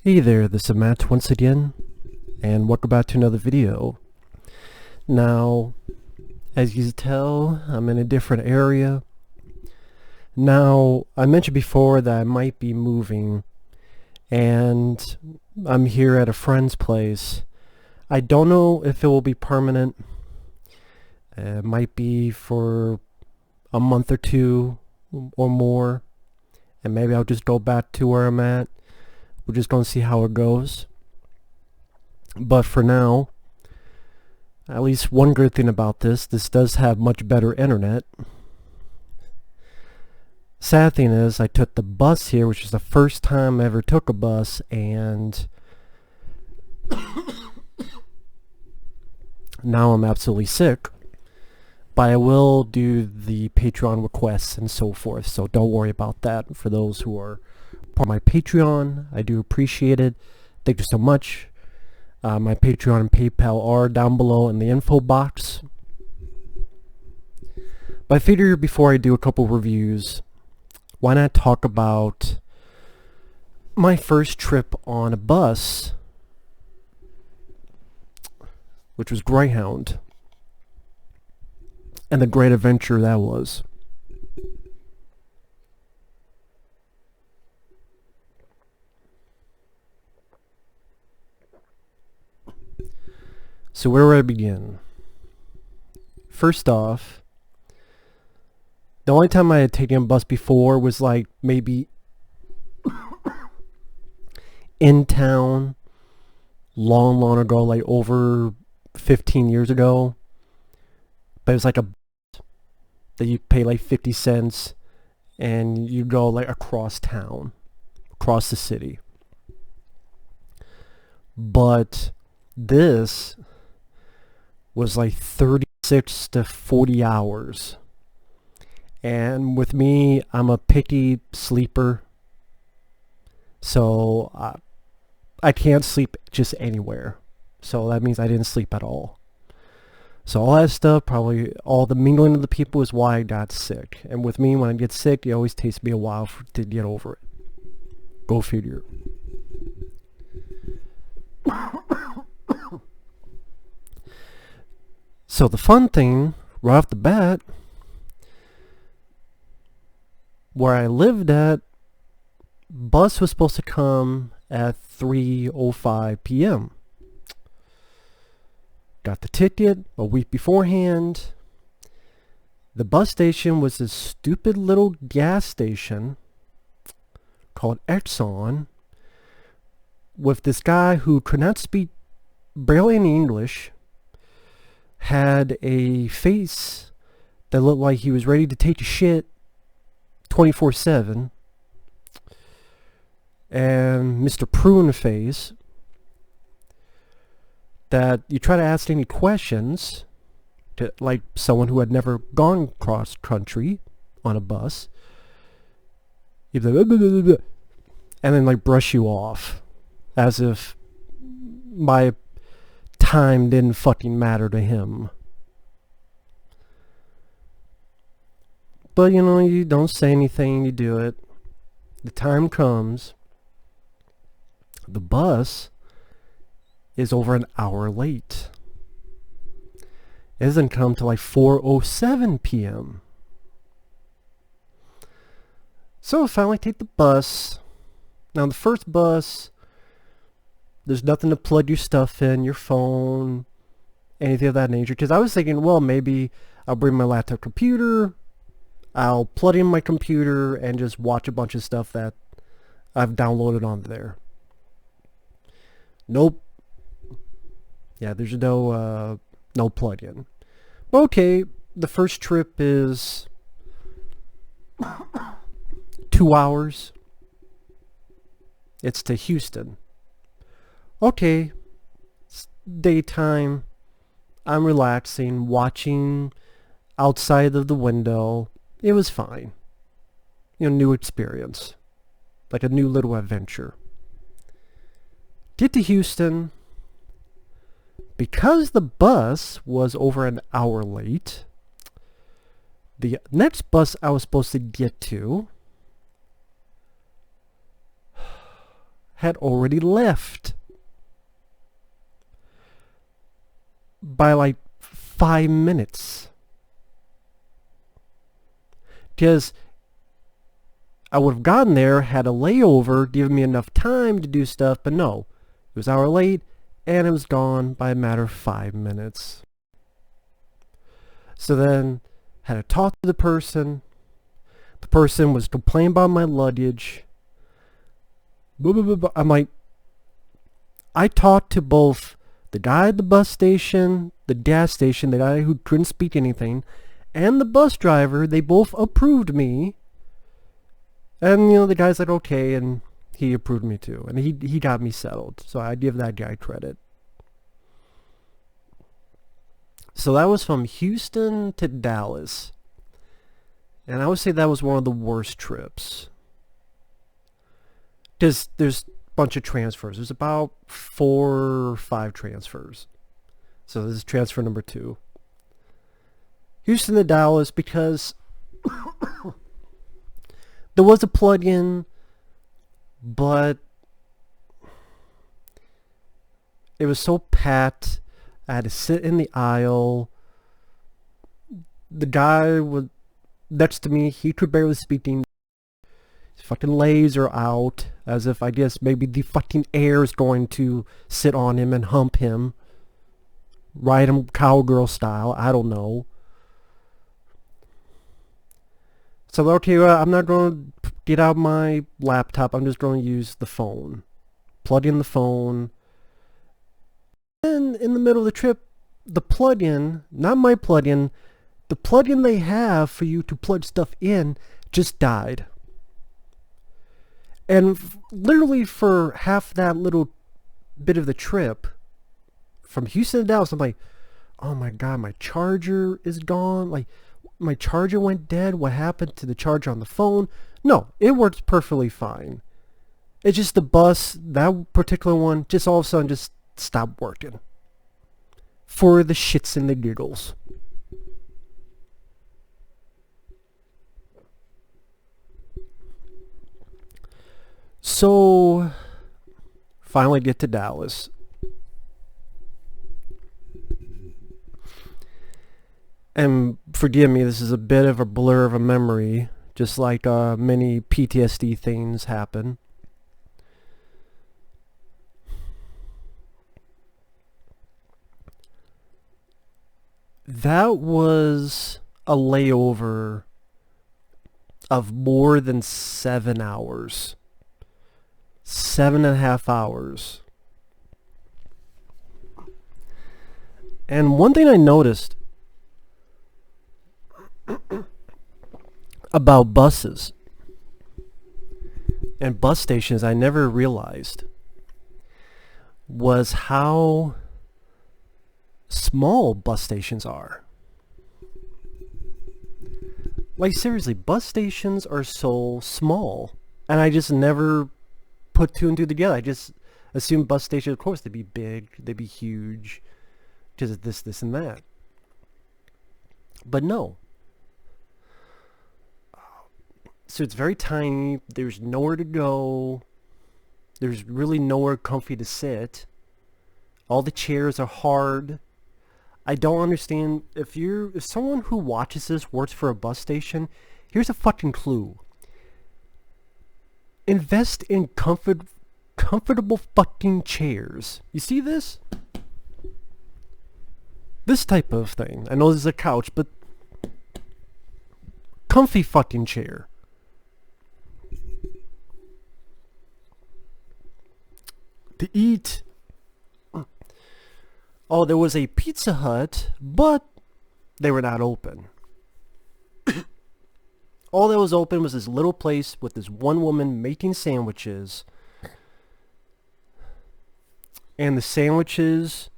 Hey there, this is Matt once again, and welcome back to another video. Now, as you can tell, I'm in a different area. Now, I mentioned before that I might be moving, and I'm here at a friend's place. I don't know if it will be permanent. It might be for a month or two or more, and maybe I'll just go back to where I'm at. We're just going to see how it goes. But for now, at least one good thing about this does have much better internet. Sad thing is, I took the bus here, which is the first time I ever took a bus, and now I'm absolutely sick. But I will do the Patreon requests and so forth, so don't worry about that. For those who are part of my Patreon, I do appreciate it. Thank you so much. My Patreon and PayPal are down below in the info box. But I figure before I do a couple reviews, why not talk about my first trip on a bus, which was Greyhound, and the great adventure that was. So where do I begin? First off, the only time I had taken a bus before was like maybe in town long ago, like over 15 years ago. But it was like a bus that you pay like 50 cents and you go like across town, across the city. But this was like 36 to 40 hours. And with me, I'm a picky sleeper. So I can't sleep just anywhere. So that means I didn't sleep at all. So all that stuff, probably all the mingling of the people is why I got sick. And with me, when I get sick, it always takes me a while to get over it. Go figure. So the fun thing, right off the bat, where I lived at, bus was supposed to come at 3:05 p.m. Got the ticket a week beforehand. The bus station was this stupid little gas station called Exxon, with this guy who could not speak barely any English, had a face that looked like he was ready to take a shit 24/7, and Mr. Prune face that you try to ask any questions to, like someone who had never gone cross country on a bus, he'd be like, "Blah, blah, blah, blah," and then like brush you off as if my time didn't fucking matter to him. But you know, you don't say anything, you do it. The time comes. The bus is over an hour late. It doesn't come till like 4:07 p.m. So I finally take the bus. Now the first bus, there's nothing to plug your stuff in, your phone, anything of that nature. Because I was thinking, well, maybe I'll bring my laptop computer, I'll plug in my computer and just watch a bunch of stuff that I've downloaded onto there. Nope. Yeah, there's no plug-in. Okay, the first trip is 2 hours. It's to Houston. Okay, it's daytime. I'm relaxing, watching outside of the window. It was fine. You know, new experience. Like a new little adventure. Get to Houston. Because the bus was over an hour late, the next bus I was supposed to get to had already left by like 5 minutes. Because I would have gotten there, had a layover, given me enough time to do stuff, but no. It was an hour late, and it was gone by a matter of 5 minutes. So then, had to talk to the person. The person was complaining about my luggage. I'm like, I talked to both the guy at the bus station, the gas station, the guy who couldn't speak anything, and the bus driver. They both approved me. And, the guy's like, okay, and he approved me too. And he got me settled. So I give that guy credit. So that was from Houston to Dallas. And I would say that was one of the worst trips. Because there's a bunch of transfers. There's about 4 or 5 transfers. So this is transfer number 2. Houston to Dallas because there was a plug-in, but it was so packed. I had to sit in the aisle. The guy was next to me. He could barely speak English. His fucking legs are out, as if I guess maybe the fucking air is going to sit on him and hump him. Ride him cowgirl style. I don't know. So, okay, I'm not going to get out my laptop. I'm just going to use the phone. Plug in the phone. And in the middle of the trip, the plug-in, not my plug-in, the plug-in they have for you to plug stuff in just died. And literally for half that little bit of the trip, from Houston to Dallas, I'm like, oh my god, my charger is gone. Like, my charger went dead. What happened to the charger on the phone? No, it works perfectly fine. It's just the bus, that particular one, just all of a sudden just stopped working. For the shits and the giggles. So, finally get to Dallas. And forgive me, this is a bit of a blur of a memory, just like many PTSD things happen. That was a layover of more than 7 hours. 7.5 hours. And one thing I noticed about buses and bus stations I never realized was how small bus stations are. Like, seriously, bus stations are so small, and I just never put 2 and 2 together. I just assumed bus stations, of course, they'd be big, they'd be huge, because of this, and that. But no. So it's very tiny, there's nowhere to go, there's really nowhere comfy to sit, all the chairs are hard. I don't understand, if someone who watches this works for a bus station, here's a fucking clue. Invest in comfortable fucking chairs. You see this? This type of thing. I know this is a couch, but comfy fucking chair. To eat. Oh, there was a Pizza Hut, but they were not open. All that was open was this little place with this one woman making sandwiches. And the sandwiches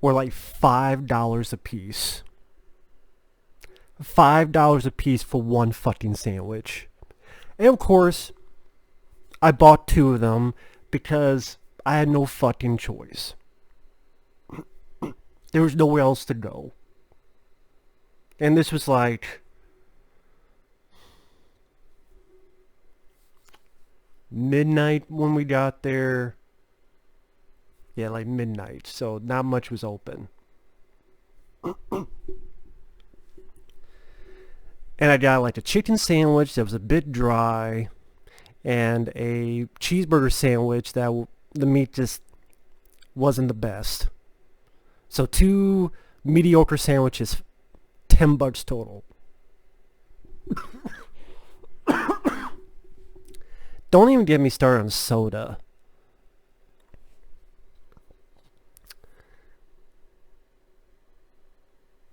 were like $5 a piece. $5 a piece for one fucking sandwich. And of course, I bought 2 of them because I had no fucking choice. There was nowhere else to go. And this was like midnight when we got there. Yeah, like midnight. So not much was open. And I got like a chicken sandwich that was a bit dry, and a cheeseburger sandwich that the meat just wasn't the best. So 2 mediocre sandwiches, $10 total. Don't even get me started on soda.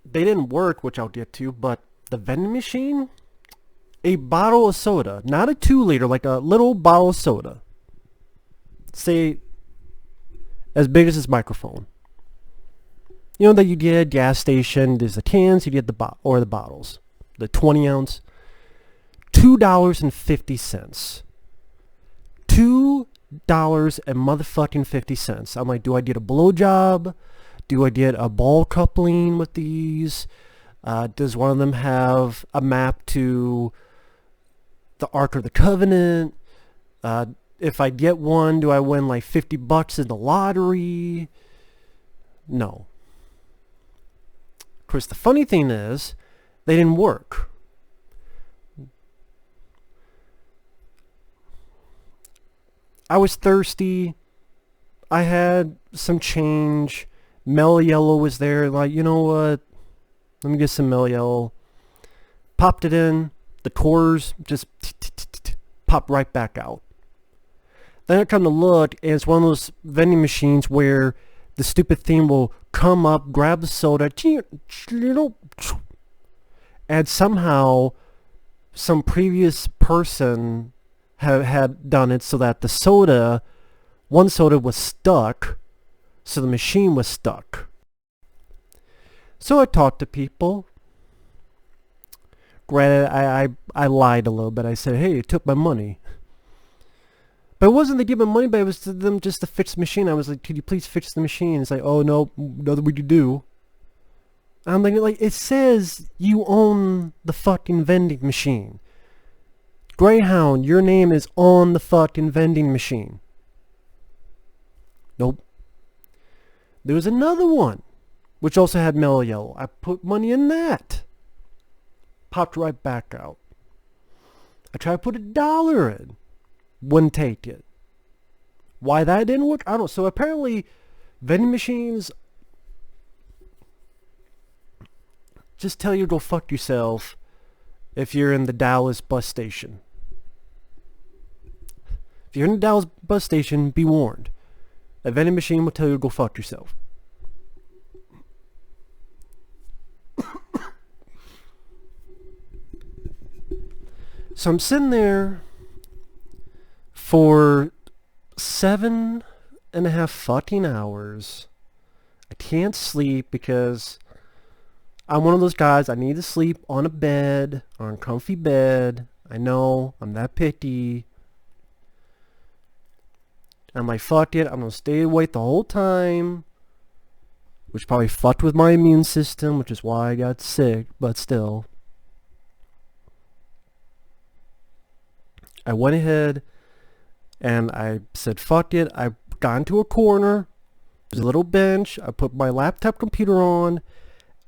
They didn't work, which I'll get to, but the vending machine, a bottle of soda, not a 2-liter, like a little bottle of soda, say as big as this microphone. You know that you get at a gas station, there's the cans, you get the the bottles, the 20 ounce, $2.50. $2.50. I'm like, do I get a blowjob? Do I get a ball coupling with these? Does one of them have a map to the Ark of the Covenant? If I get one, do I win like $50 in the lottery? No. Of course, the funny thing is, they didn't work. I was thirsty. I had some change. Mellow Yellow was there. Like, you know what? Let me get some Mellow Yellow. Popped it in. The cores just popped right back out. Then I come to look, and it's one of those vending machines where the stupid thing will come up, grab the soda, and somehow some previous person had done it so that the soda, one soda was stuck, so the machine was stuck. So I talked to people. Granted, I lied a little bit. I said, hey, you took my money. But it wasn't to give them money, but it was to them just to fix the machine. I was like, could you please fix the machine? It's like, oh, no, nothing we could do. I'm like, it says you own the fucking vending machine. Greyhound, your name is on the fucking vending machine. Nope. There was another one, which also had Mellow Yellow. I put money in that. Popped right back out. I tried to put $1 in. Wouldn't take it. Why that didn't work? I don't know. So apparently, vending machines just tell you to go fuck yourself if you're in the Dallas bus station. If you're in the Dallas bus station, be warned. A vending machine will tell you to go fuck yourself. So I'm sitting there for 7.5 fucking hours. I can't sleep because I'm one of those guys, I need to sleep on a bed, on a comfy bed. I know, I'm that picky. I'm like, fuck it, I'm gonna stay awake the whole time. Which probably fucked with my immune system, which is why I got sick, but still. I went ahead and I said, fuck it. I got into a corner. There's a little bench. I put my laptop computer on.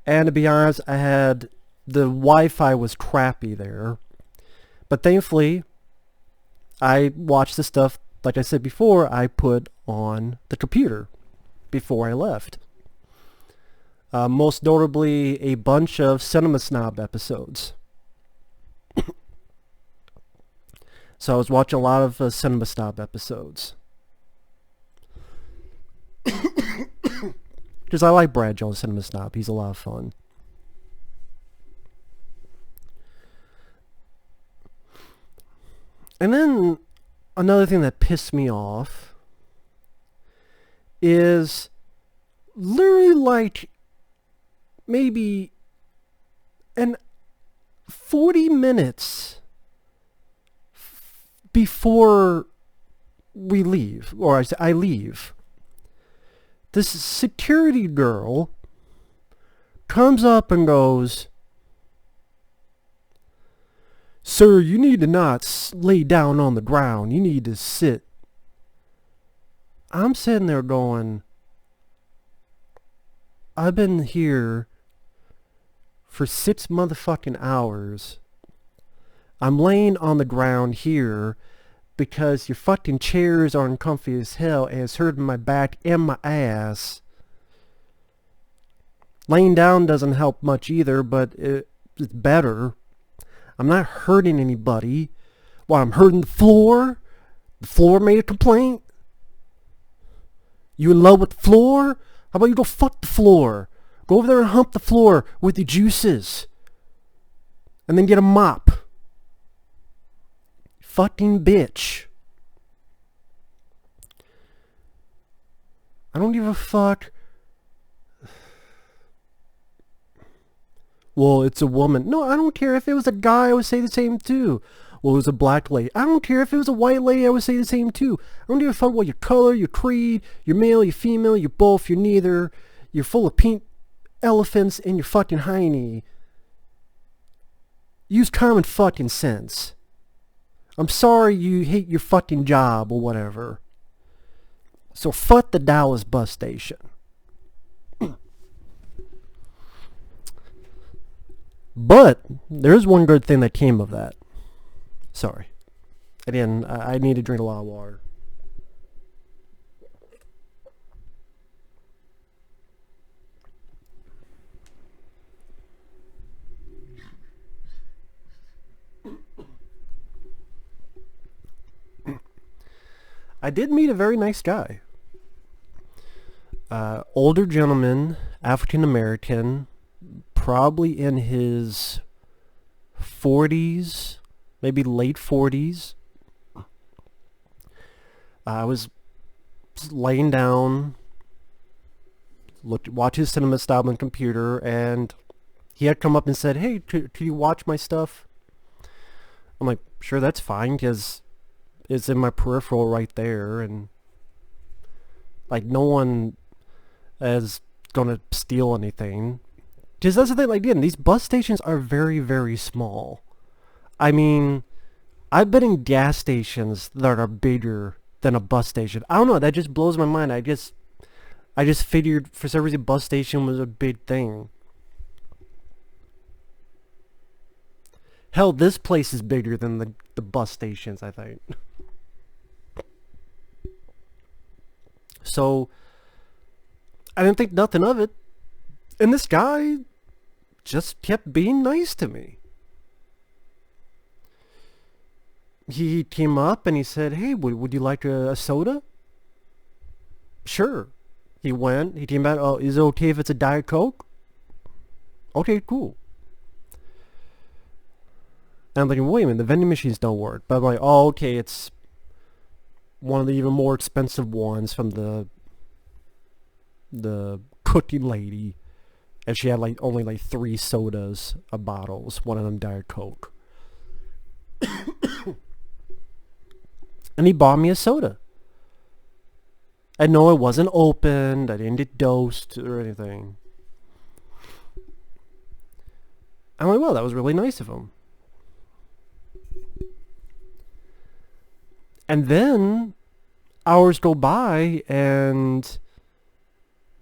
And to be honest, I had the Wi-Fi was crappy there. But thankfully, I watched the stuff, like I said before, I put on the computer before I left. Most notably, a bunch of Cinema Snob episodes. So I was watching a lot of Cinema Snob episodes. Because I like Brad Jones, Cinema Snob. He's a lot of fun. And then another thing that pissed me off is literally like maybe 40 minutes before we leave, or I leave, this security girl comes up and goes, Sir, you need to not lay down on the ground. You need to sit. I'm sitting there going, I've been here for 6 motherfucking hours. I'm laying on the ground here because your fucking chairs are uncomfy as hell and it's hurting my back and my ass. Laying down doesn't help much either, but it's better. I'm not hurting anybody. Why, I'm hurting the floor? The floor made a complaint? You in love with the floor? How about you go fuck the floor? Go over there and hump the floor with your juices. And then get a mop. Fucking bitch. I don't give a fuck. Well, it's a woman. No, I don't care. If it was a guy, I would say the same too. Well, it was a black lady. I don't care. If it was a white lady, I would say the same too. I don't give a fuck what your color, your creed, you're male, you're female, you're both, you're neither. You're full of pink elephants and you're fucking hiney. Use common fucking sense. I'm sorry you hate your fucking job or whatever. So fuck the Dallas bus station. But there's one good thing that came of that. Sorry. Again, I need to drink a lot of water. I did meet a very nice guy. Older gentleman, African American, probably in his 40s, maybe late 40s. I was laying down, watch his cinema style on the computer, and he had come up and said, "Hey, could you watch my stuff?" I'm like, "Sure, that's fine," because it's in my peripheral right there, and like no one is gonna steal anything. Because that's the thing, like, again, these bus stations are very, very small. I mean, I've been in gas stations that are bigger than a bus station. I don't know, that just blows my mind. I just figured for some reason bus station was a big thing. Hell, this place is bigger than the bus stations, I think. So, I didn't think nothing of it. And this guy just kept being nice to me. He came up and he said, "Hey, would you like a soda?" Sure. He went, he came back, "Oh, is it okay if it's a Diet Coke?" Okay, cool. And I'm thinking, wait a minute, the vending machines don't work. But I'm like, oh, okay, it's one of the even more expensive ones from the cookie lady. And she had like only like 3 sodas of bottles, one of them Diet Coke. And he bought me a soda. And no, it wasn't opened. I didn't get dosed or anything. I'm like, well, that was really nice of him. And then hours go by and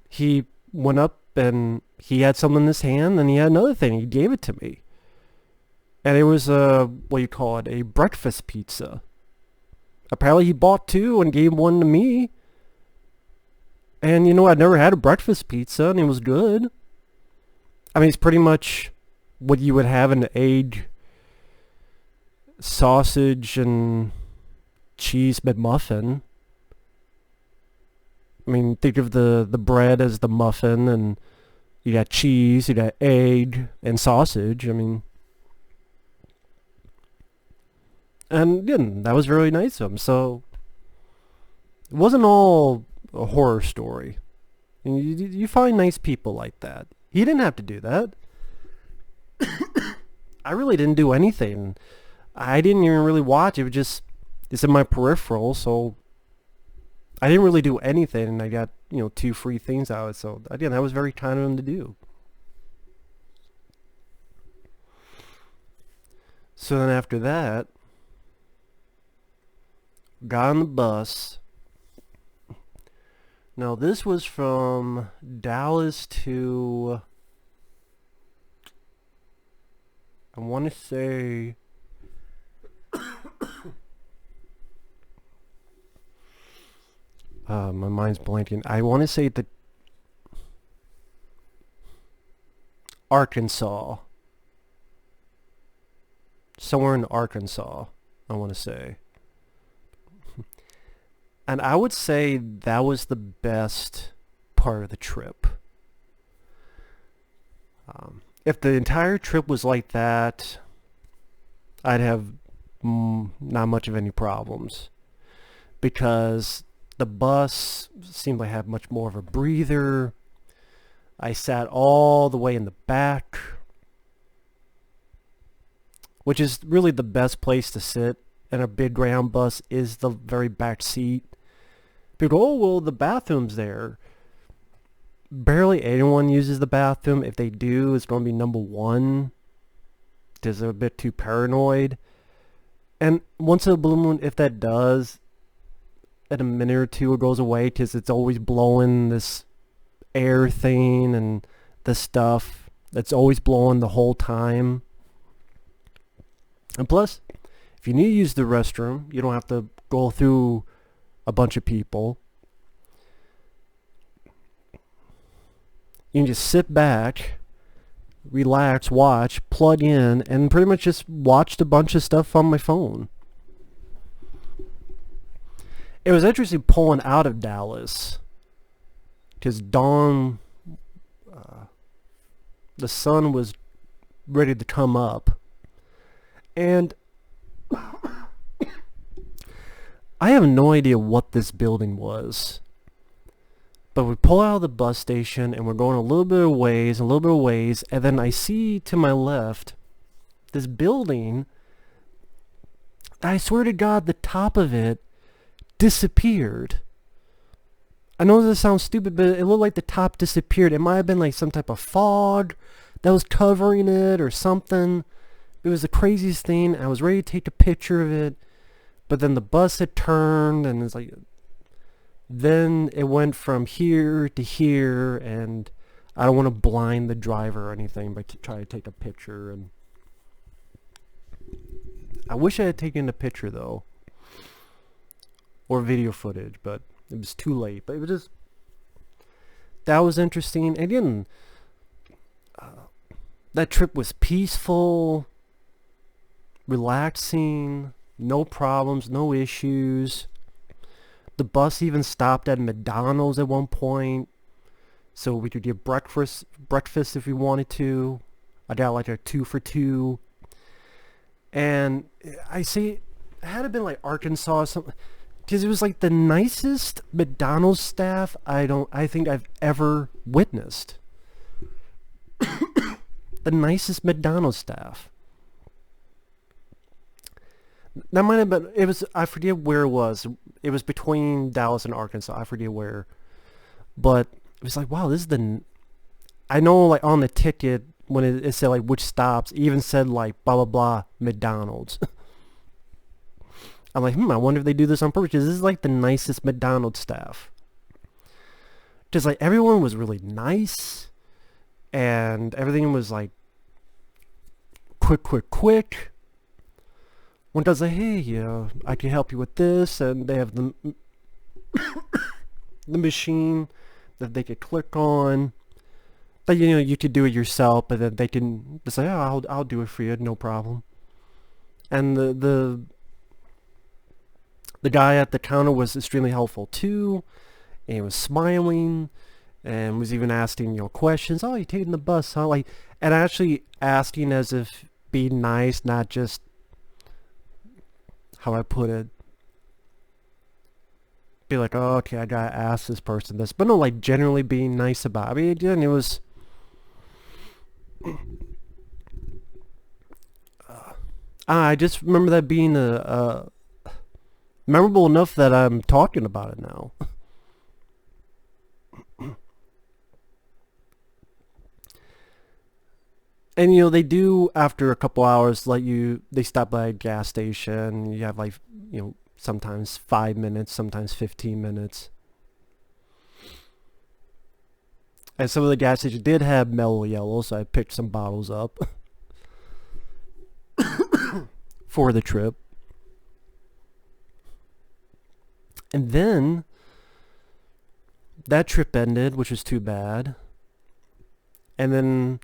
he went up and he had something in his hand and he had another thing. He gave it to me. And it was what do you call it? A breakfast pizza. Apparently he bought 2 and gave one to me. And you know, I'd never had a breakfast pizza and it was good. I mean, it's pretty much what you would have an egg, sausage, and cheese McMuffin. I mean, think of the bread as the muffin, and you got cheese, you got egg, and sausage. I mean, and again, that was really nice of him. So it wasn't all a horror story. You find nice people like that. He didn't have to do that. I really didn't do anything. I didn't even really watch. It was just, it's in my peripheral, so I didn't really do anything, and I got, 2 free things out of it. So again, that was very kind of him to do. So then after that, got on the bus. Now this was from Dallas to, I want to say, my mind's blanking. I want to say the Arkansas. Somewhere in Arkansas, I want to say. And I would say that was the best part of the trip. If the entire trip was like that, I'd have not much of any problems. Because the bus seemed like it had much more of a breather. I sat all the way in the back, which is really the best place to sit in a big Greyhound bus, is the very back seat. People go, oh, well, the bathroom's there. Barely anyone uses the bathroom. If they do, it's going to be number one, because they're a bit too paranoid. And once in a blue moon, if that does, in a minute or two it goes away, because it's always blowing this air thing and this stuff that's always blowing the whole time. And plus, if you need to use the restroom, you don't have to go through a bunch of people. You can just sit back, relax, watch, plug in, and pretty much just watched a bunch of stuff on my phone. It was interesting pulling out of Dallas, because dawn, the sun was ready to come up, and I have no idea what this building was. But we pull out of the bus station and we're going a little bit of ways, and then I see to my left this building. I swear to God, the top of it disappeared. I know this sounds stupid, but it looked like the top disappeared. It might have been like some type of fog that was covering it or something. It was the craziest thing. I was ready to take a picture of it, but then the bus had turned and it's like, then it went from here to here, and I don't want to blind the driver or anything, but to try to take a picture. And I wish I had taken a picture though, or video footage, but it was too late. But it was just, that was interesting. Again, that trip was peaceful, relaxing, no problems, no issues. The bus even stopped at McDonald's at one point, so we could get breakfast if we wanted to. I got like a 2 for 2. And I say, it had to been like Arkansas or something, because it was like the nicest McDonald's staff I think I've ever witnessed. The nicest McDonald's staff. That might have been, it was, I forget where it was. It was between Dallas and Arkansas. I forget where. But it was like, wow, this is the, I know like on the ticket, when it said like which stops, it even said like blah, blah, blah, McDonald's. I'm like, I wonder if they do this on purpose. This is like the nicest McDonald's staff. Just like everyone was really nice. And everything was like quick. One does say, hey, I can help you with this, and they have the the machine that they could click on. But you could do it yourself, but then they can just say, oh, I'll do it for you, no problem. And the guy at the counter was extremely helpful too, and he was smiling, and was even asking questions. Oh, you taking the bus, huh? Like, and actually asking as if being nice, not just, how I put it, be like, oh, okay, I gotta ask this person this, but no, like generally being nice about it. I mean, again, it was I just remember that being a memorable enough that I'm talking about it now. And you know, they do after a couple hours let you, they stop by a gas station. You have like, you know, sometimes 5 minutes, sometimes 15 minutes. And some of the gas stations did have mellow yellow, so I picked some bottles up for the trip. And then that trip ended, which was too bad. And then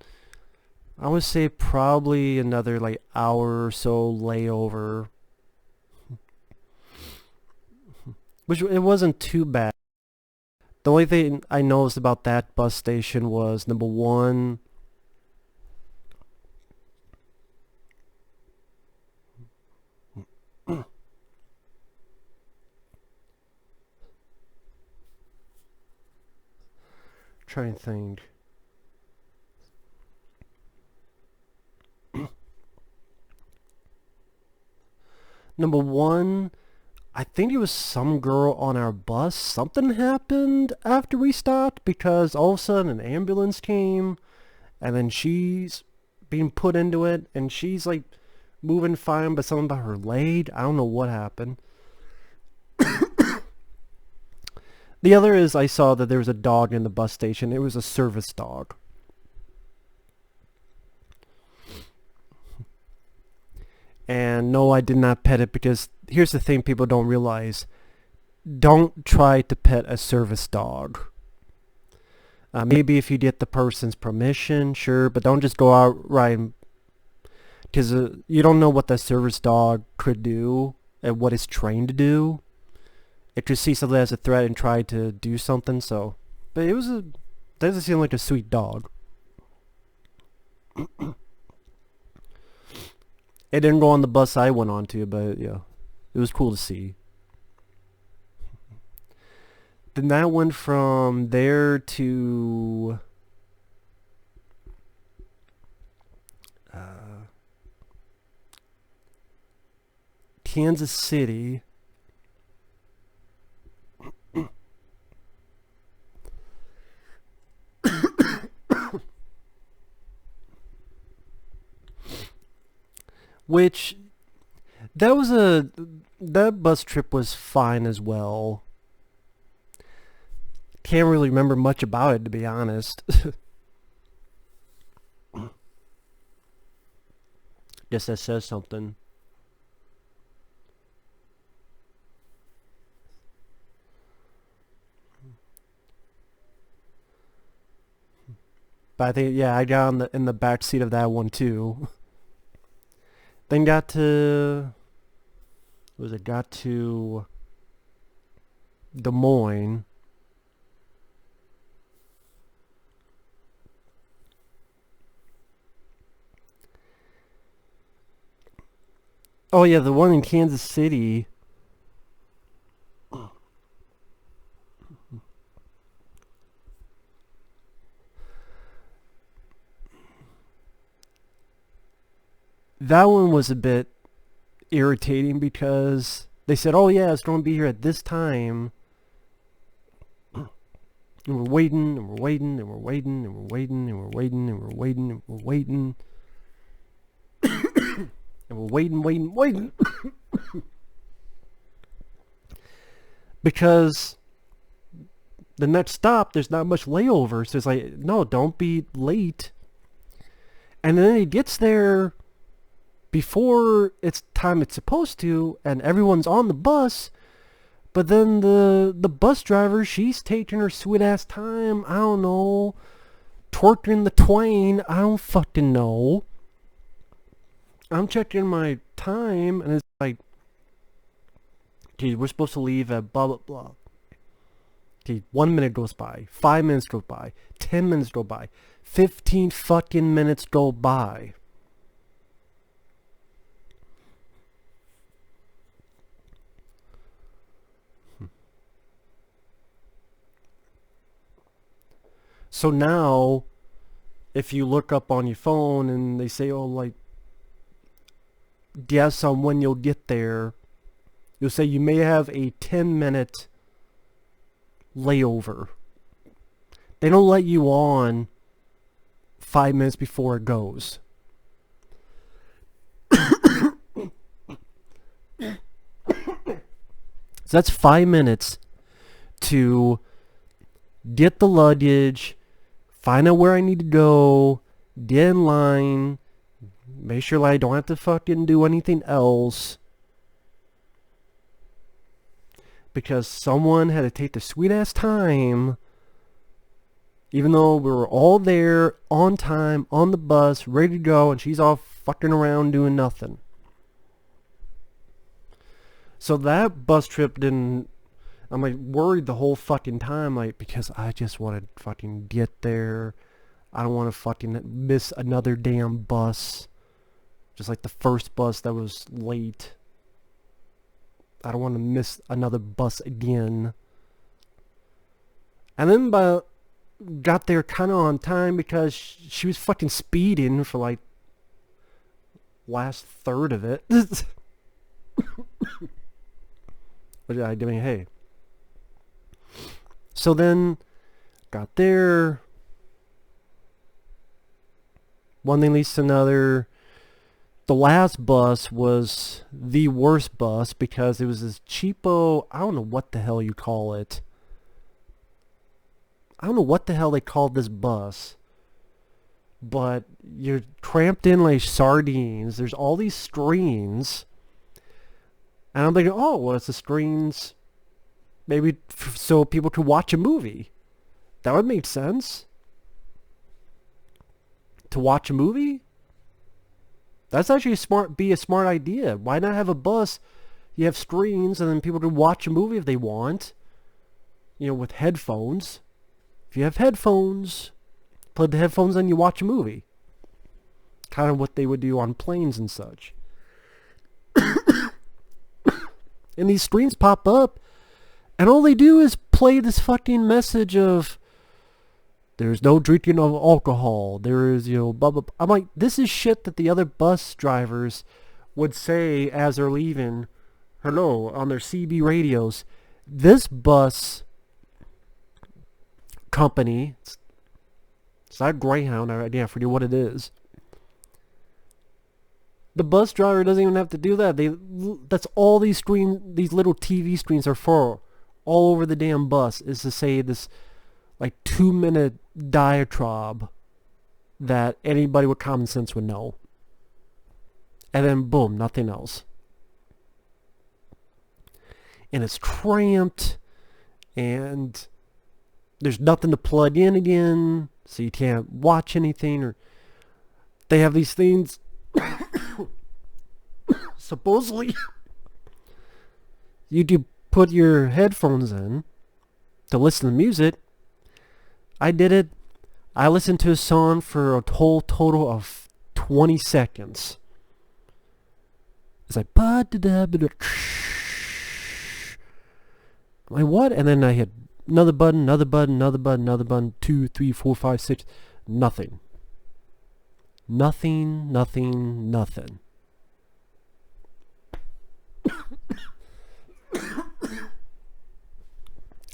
I would say probably another like hour or so layover, which it wasn't too bad. The only thing I noticed about that bus station was, number one, trying to think. Number one, I think it was some girl on our bus. Something happened after we stopped because all of a sudden an ambulance came and then she's being put into it and she's like moving fine, but something about her leg. I don't know what happened. The other is I saw that there was a dog in the bus station. It was a service dog. And no, I did not pet it because here's the thing people don't realize. Don't try to pet a service dog. Maybe if you get the person's permission, sure, but don't just go out right, because you don't know what the service dog could do and what it's trained to do. It could see something as a threat and try to do something. So, but it doesn't seem like a sweet dog. It didn't go on the bus I went on to, but yeah, it was cool to see. Then that went from there to Kansas City. Which that bus trip was fine as well. Can't really remember much about it, to be honest. Guess that says something. But I think, yeah, I got in the back seat of that one too. Then got to Des Moines. Oh yeah, the one in Kansas City. That one was a bit irritating because they said, oh yeah, it's going to be here at this time. And we're waiting, and we're waiting, and we're waiting, and we're waiting, and we're waiting, and we're waiting, and we're waiting. And we're waiting. Because the next stop, there's not much layover. So it's like, no, don't be late. And then it gets there before it's time it's supposed to, and everyone's on the bus. But then the bus driver, she's taking her sweet ass time. I don't know. Twerking the twain. I don't fucking know. I'm checking my time, and it's like, okay, we're supposed to leave at blah, blah, blah. Okay, 1 minute goes by. 5 minutes go by. 10 minutes go by. 15 fucking minutes go by. So now, if you look up on your phone and they say, oh, like, guess on when you'll get there, you'll say you may have a 10-minute layover. They don't let you on 5 minutes before it goes. So that's 5 minutes to get the luggage, find out where I need to go, get in line, make sure I don't have to fucking do anything else. Because someone had to take the sweet ass time, even though we were all there on time, on the bus, ready to go, and she's all fucking around doing nothing. So that bus trip didn't, I'm like worried the whole fucking time, like, because I just want to fucking get there. I don't want to fucking miss another damn bus. Just like the first bus that was late. I don't want to miss another bus again. And then got there kind of on time because she was fucking speeding for like last third of it. But I mean, hey. So then got there. One thing leads to another. The last bus was the worst bus because it was this cheapo, I don't know what the hell you call it. I don't know what the hell they called this bus. But you're cramped in like sardines. There's all these screens. And I'm thinking, oh, well, it's the screens maybe so people could watch a movie. That would make sense. To watch a movie? That's actually a smart idea. Why not have a bus? You have screens and then people can watch a movie if they want. You know, with headphones. If you have headphones, plug the headphones and you watch a movie. Kind of what they would do on planes and such. And these screens pop up and all they do is play this fucking message of there's no drinking of alcohol. There is, you know, blah, blah, blah. I'm like, this is shit that the other bus drivers would say as they're leaving. Hello, on their CB radios. This bus company, it's not Greyhound, I forget what it is. The bus driver doesn't even have to do that. That's all these little TV screens are for. All over the damn bus is to say this like 2-minute diatribe that anybody with common sense would know. And then boom, nothing else. And it's cramped and there's nothing to plug in again, so you can't watch anything, or they have these things supposedly you do put your headphones in to listen to music. I did it. I listened to a song for a whole total of 20 seconds. It's like, I'm like, what? And then I hit another button, another button, another button, another button, 2, 3, 4, 5, 6, nothing. Nothing, nothing, nothing.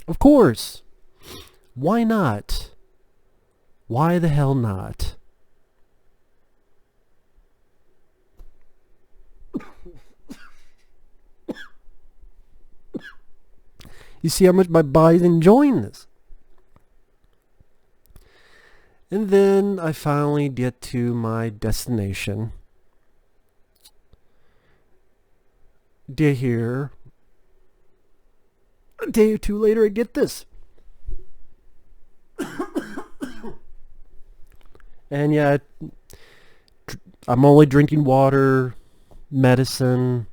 Of course. Why not? Why the hell not? You see how much my body's enjoying this. And then I finally get to my destination. Get here. A day or two later I get this. And yeah, I'm only drinking water, medicine,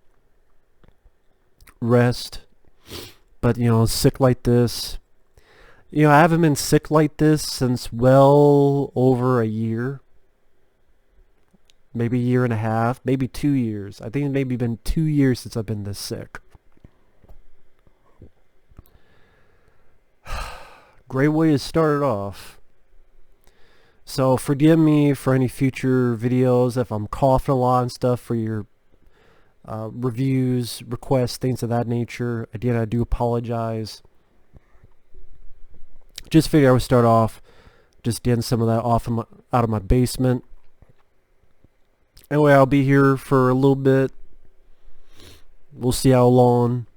rest. But, you know, sick like this. You know, I haven't been sick like this since well over a year. Maybe a year and a half. Maybe 2 years. I think it's maybe been 2 years since I've been this sick. Great way to start it off. So forgive me for any future videos if I'm coughing a lot and stuff for your reviews, requests, things of that nature. Again, I do apologize. Just figured I would start off Just getting some of that out of my basement. Anyway, I'll be here for a little bit. We'll see how long.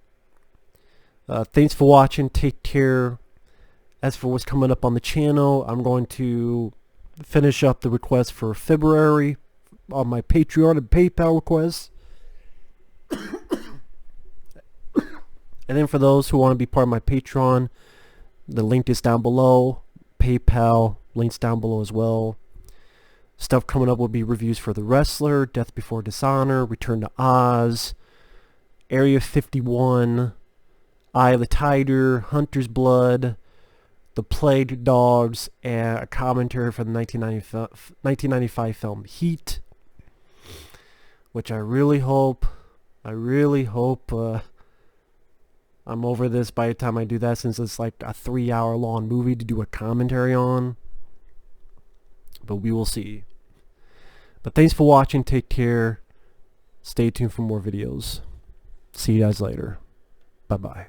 Thanks for watching. Take care. As for what's coming up on the channel, I'm going to finish up the request for February on my Patreon and PayPal requests. And then for those who want to be part of my Patreon, the link is down below. PayPal, links down below as well. Stuff coming up will be reviews for The Wrestler, Death Before Dishonor, Return to Oz, Area 51, Eye of the Tiger, Hunter's Blood, The Plague Dogs, and a commentary for the 1995 film Heat, which I really hope I'm over this by the time I do that, since it's like a 3-hour long movie to do a commentary on. But we will see. But thanks for watching. Take care. Stay tuned for more videos. See you guys later. Bye-bye.